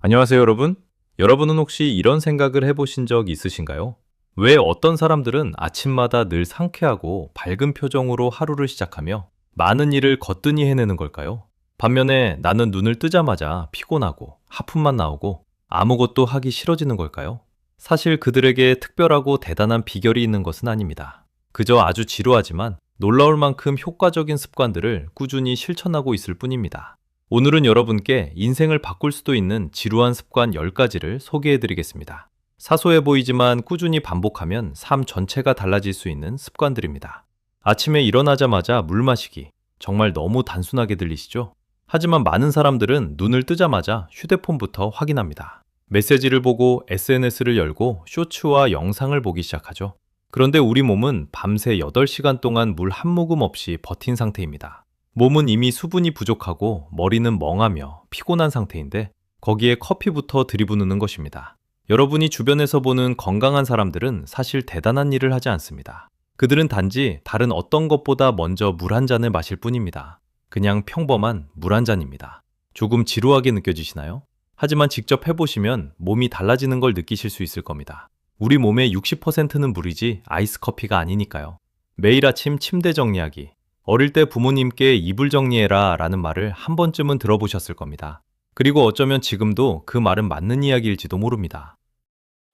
안녕하세요, 여러분. 여러분은 혹시 이런 생각을 해보신 적 있으신가요? 왜 어떤 사람들은 아침마다 늘 상쾌하고 밝은 표정으로 하루를 시작하며 많은 일을 거뜬히 해내는 걸까요? 반면에 나는 눈을 뜨자마자 피곤하고 하품만 나오고 아무것도 하기 싫어지는 걸까요? 사실 그들에게 특별하고 대단한 비결이 있는 것은 아닙니다. 그저 아주 지루하지만 놀라울 만큼 효과적인 습관들을 꾸준히 실천하고 있을 뿐입니다. 오늘은 여러분께 인생을 바꿀 수도 있는 지루한 습관 10가지를 소개해 드리겠습니다. 사소해 보이지만 꾸준히 반복하면 삶 전체가 달라질 수 있는 습관들입니다. 아침에 일어나자마자 물 마시기. 정말 너무 단순하게 들리시죠? 하지만 많은 사람들은 눈을 뜨자마자 휴대폰부터 확인합니다. 메시지를 보고 SNS를 열고 쇼츠와 영상을 보기 시작하죠. 그런데 우리 몸은 밤새 8시간 동안 물 한 모금 없이 버틴 상태입니다. 몸은 이미 수분이 부족하고 머리는 멍하며 피곤한 상태인데 거기에 커피부터 들이부는 것입니다. 여러분이 주변에서 보는 건강한 사람들은 사실 대단한 일을 하지 않습니다. 그들은 단지 다른 어떤 것보다 먼저 물 한 잔을 마실 뿐입니다. 그냥 평범한 물 한 잔입니다. 조금 지루하게 느껴지시나요? 하지만 직접 해보시면 몸이 달라지는 걸 느끼실 수 있을 겁니다. 우리 몸의 60%는 물이지 아이스 커피가 아니니까요. 매일 아침 침대 정리하기. 어릴 때 부모님께 이불 정리해라 라는 말을 한 번쯤은 들어보셨을 겁니다. 그리고 어쩌면 지금도 그 말은 맞는 이야기일지도 모릅니다.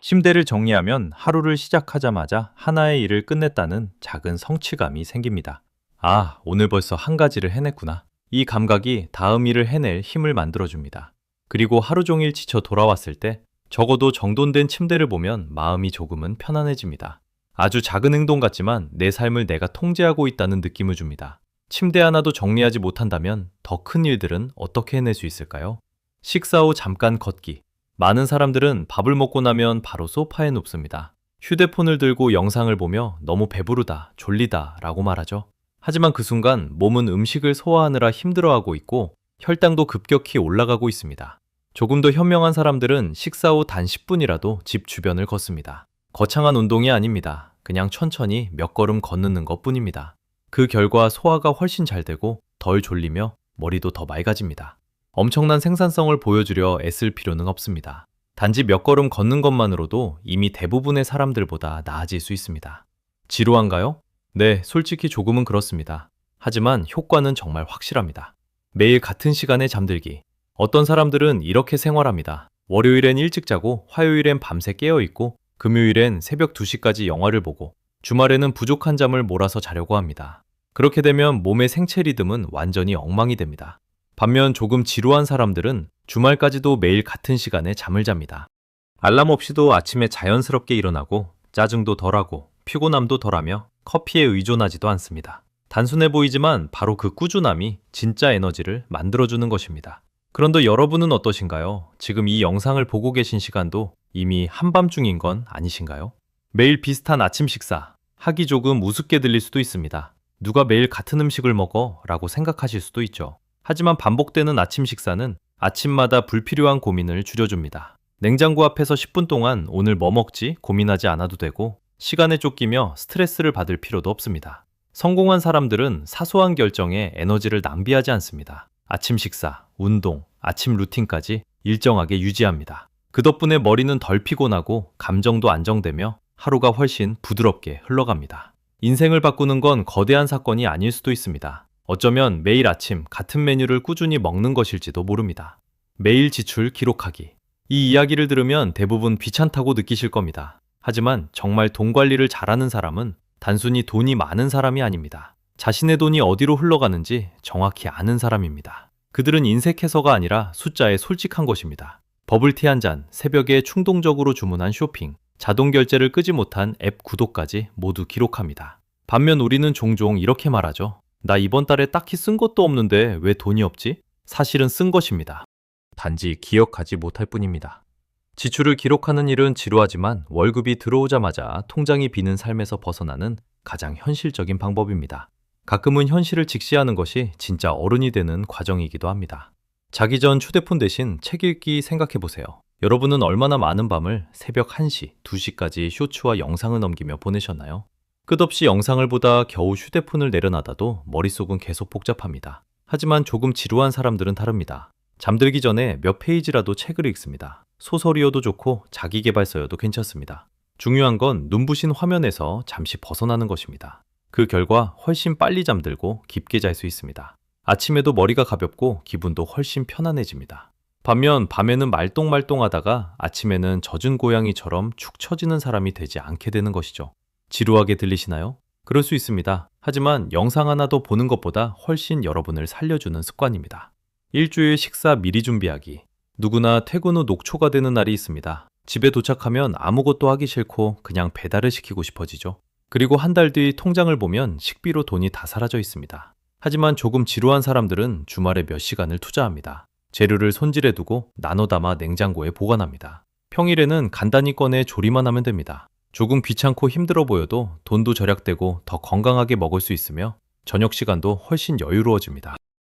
침대를 정리하면 하루를 시작하자마자 하나의 일을 끝냈다는 작은 성취감이 생깁니다. 아, 오늘 벌써 한 가지를 해냈구나. 이 감각이 다음 일을 해낼 힘을 만들어줍니다. 그리고 하루 종일 지쳐 돌아왔을 때 적어도 정돈된 침대를 보면 마음이 조금은 편안해집니다. 아주 작은 행동 같지만 내 삶을 내가 통제하고 있다는 느낌을 줍니다. 침대 하나도 정리하지 못한다면 더 큰 일들은 어떻게 해낼 수 있을까요? 식사 후 잠깐 걷기. 많은 사람들은 밥을 먹고 나면 바로 소파에 눕습니다. 휴대폰을 들고 영상을 보며 너무 배부르다, 졸리다 라고 말하죠. 하지만 그 순간 몸은 음식을 소화하느라 힘들어하고 있고 혈당도 급격히 올라가고 있습니다. 조금 더 현명한 사람들은 식사 후 단 10분이라도 집 주변을 걷습니다. 거창한 운동이 아닙니다. 그냥 천천히 몇 걸음 걷는 것뿐입니다. 그 결과 소화가 훨씬 잘 되고 덜 졸리며 머리도 더 맑아집니다. 엄청난 생산성을 보여주려 애쓸 필요는 없습니다. 단지 몇 걸음 걷는 것만으로도 이미 대부분의 사람들보다 나아질 수 있습니다. 지루한가요? 네, 솔직히 조금은 그렇습니다. 하지만 효과는 정말 확실합니다. 매일 같은 시간에 잠들기. 어떤 사람들은 이렇게 생활합니다. 월요일엔 일찍 자고 화요일엔 밤새 깨어있고 금요일엔 새벽 2시까지 영화를 보고 주말에는 부족한 잠을 몰아서 자려고 합니다. 그렇게 되면 몸의 생체 리듬은 완전히 엉망이 됩니다. 반면 조금 지루한 사람들은 주말까지도 매일 같은 시간에 잠을 잡니다. 알람 없이도 아침에 자연스럽게 일어나고 짜증도 덜하고 피곤함도 덜하며 커피에 의존하지도 않습니다. 단순해 보이지만 바로 그 꾸준함이 진짜 에너지를 만들어주는 것입니다. 그런데 여러분은 어떠신가요? 지금 이 영상을 보고 계신 시간도 이미 한밤중인 건 아니신가요? 매일 비슷한 아침 식사, 하기 조금 우습게 들릴 수도 있습니다. 누가 매일 같은 음식을 먹어? 라고 생각하실 수도 있죠. 하지만 반복되는 아침 식사는 아침마다 불필요한 고민을 줄여줍니다. 냉장고 앞에서 10분 동안 오늘 뭐 먹지? 고민하지 않아도 되고 시간에 쫓기며 스트레스를 받을 필요도 없습니다. 성공한 사람들은 사소한 결정에 에너지를 낭비하지 않습니다. 아침 식사, 운동, 아침 루틴까지 일정하게 유지합니다. 그 덕분에 머리는 덜 피곤하고 감정도 안정되며 하루가 훨씬 부드럽게 흘러갑니다. 인생을 바꾸는 건 거대한 사건이 아닐 수도 있습니다. 어쩌면 매일 아침 같은 메뉴를 꾸준히 먹는 것일지도 모릅니다. 매일 지출 기록하기. 이 이야기를 들으면 대부분 귀찮다고 느끼실 겁니다. 하지만 정말 돈 관리를 잘하는 사람은 단순히 돈이 많은 사람이 아닙니다. 자신의 돈이 어디로 흘러가는지 정확히 아는 사람입니다. 그들은 인색해서가 아니라 숫자에 솔직한 것입니다. 버블티 한 잔, 새벽에 충동적으로 주문한 쇼핑, 자동 결제를 끄지 못한 앱 구독까지 모두 기록합니다. 반면 우리는 종종 이렇게 말하죠. 나 이번 달에 딱히 쓴 것도 없는데 왜 돈이 없지? 사실은 쓴 것입니다. 단지 기억하지 못할 뿐입니다. 지출을 기록하는 일은 지루하지만 월급이 들어오자마자 통장이 비는 삶에서 벗어나는 가장 현실적인 방법입니다. 가끔은 현실을 직시하는 것이 진짜 어른이 되는 과정이기도 합니다. 자기 전 휴대폰 대신 책 읽기 생각해보세요. 여러분은 얼마나 많은 밤을 새벽 1시, 2시까지 쇼츠와 영상을 넘기며 보내셨나요? 끝없이 영상을 보다 겨우 휴대폰을 내려놔도 머릿속은 계속 복잡합니다. 하지만 조금 지루한 사람들은 다릅니다. 잠들기 전에 몇 페이지라도 책을 읽습니다. 소설이어도 좋고 자기계발서여도 괜찮습니다. 중요한 건 눈부신 화면에서 잠시 벗어나는 것입니다. 그 결과 훨씬 빨리 잠들고 깊게 잘 수 있습니다. 아침에도 머리가 가볍고 기분도 훨씬 편안해집니다. 반면 밤에는 말똥말똥하다가 아침에는 젖은 고양이처럼 축 처지는 사람이 되지 않게 되는 것이죠. 지루하게 들리시나요? 그럴 수 있습니다. 하지만 영상 하나 더 보는 것보다 훨씬 여러분을 살려주는 습관입니다. 일주일 식사 미리 준비하기. 누구나 퇴근 후 녹초가 되는 날이 있습니다. 집에 도착하면 아무것도 하기 싫고 그냥 배달을 시키고 싶어지죠. 그리고 한 달 뒤 통장을 보면 식비로 돈이 다 사라져 있습니다. 하지만 조금 지루한 사람들은 주말에 몇 시간을 투자합니다. 재료를 손질해 두고 나눠 담아 냉장고에 보관합니다. 평일에는 간단히 꺼내 조리만 하면 됩니다. 조금 귀찮고 힘들어 보여도 돈도 절약되고 더 건강하게 먹을 수 있으며 저녁 시간도 훨씬 여유로워집니다.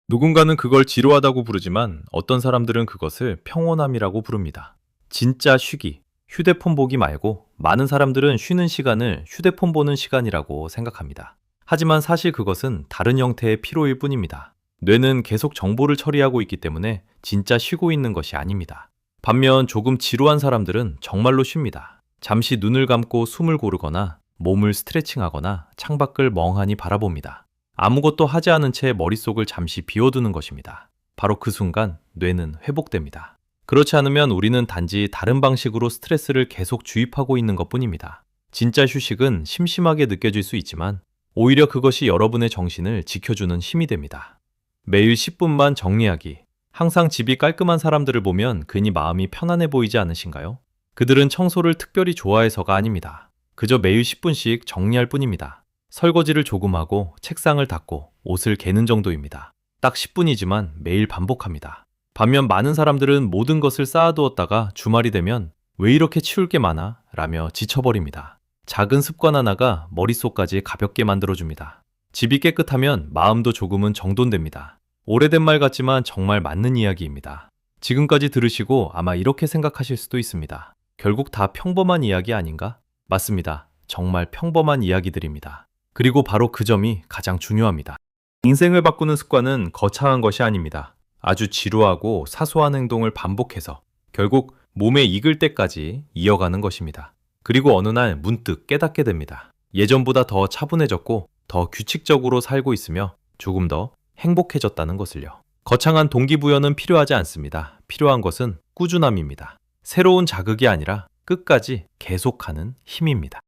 누군가는 그걸 지루하다고 부르지만 어떤 사람들은 그것을 평온함이라고 부릅니다. 진짜 쉬기, 휴대폰 보기 말고 많은 사람들은 쉬는 시간을 휴대폰 보는 시간이라고 생각합니다. 하지만 사실 그것은 다른 형태의 피로일 뿐입니다. 뇌는 계속 정보를 처리하고 있기 때문에 진짜 쉬고 있는 것이 아닙니다. 반면 조금 지루한 사람들은 정말로 쉽니다. 잠시 눈을 감고 숨을 고르거나 몸을 스트레칭하거나 창밖을 멍하니 바라봅니다. 아무것도 하지 않은 채 머릿속을 잠시 비워두는 것입니다. 바로 그 순간 뇌는 회복됩니다. 그렇지 않으면 우리는 단지 다른 방식으로 스트레스를 계속 주입하고 있는 것뿐입니다. 진짜 휴식은 심심하게 느껴질 수 있지만 오히려 그것이 여러분의 정신을 지켜주는 힘이 됩니다. 매일 10분만 정리하기. 항상 집이 깔끔한 사람들을 보면 괜히 마음이 편안해 보이지 않으신가요? 그들은 청소를 특별히 좋아해서가 아닙니다. 그저 매일 10분씩 정리할 뿐입니다. 설거지를 조금 하고 책상을 닦고 옷을 개는 정도입니다. 딱 10분이지만 매일 반복합니다. 반면 많은 사람들은 모든 것을 쌓아두었다가 주말이 되면 왜 이렇게 치울 게 많아? 라며 지쳐버립니다. 작은 습관 하나가 머릿속까지 가볍게 만들어줍니다. 집이 깨끗하면 마음도 조금은 정돈됩니다. 오래된 말 같지만 정말 맞는 이야기입니다. 지금까지 들으시고 아마 이렇게 생각하실 수도 있습니다. 결국 다 평범한 이야기 아닌가? 맞습니다. 정말 평범한 이야기들입니다. 그리고 바로 그 점이 가장 중요합니다. 인생을 바꾸는 습관은 거창한 것이 아닙니다. 아주 지루하고 사소한 행동을 반복해서 결국 몸에 익을 때까지 이어가는 것입니다. 그리고 어느 날 문득 깨닫게 됩니다. 예전보다 더 차분해졌고 더 규칙적으로 살고 있으며 조금 더 행복해졌다는 것을요. 거창한 동기부여는 필요하지 않습니다. 필요한 것은 꾸준함입니다. 새로운 자극이 아니라 끝까지 계속하는 힘입니다.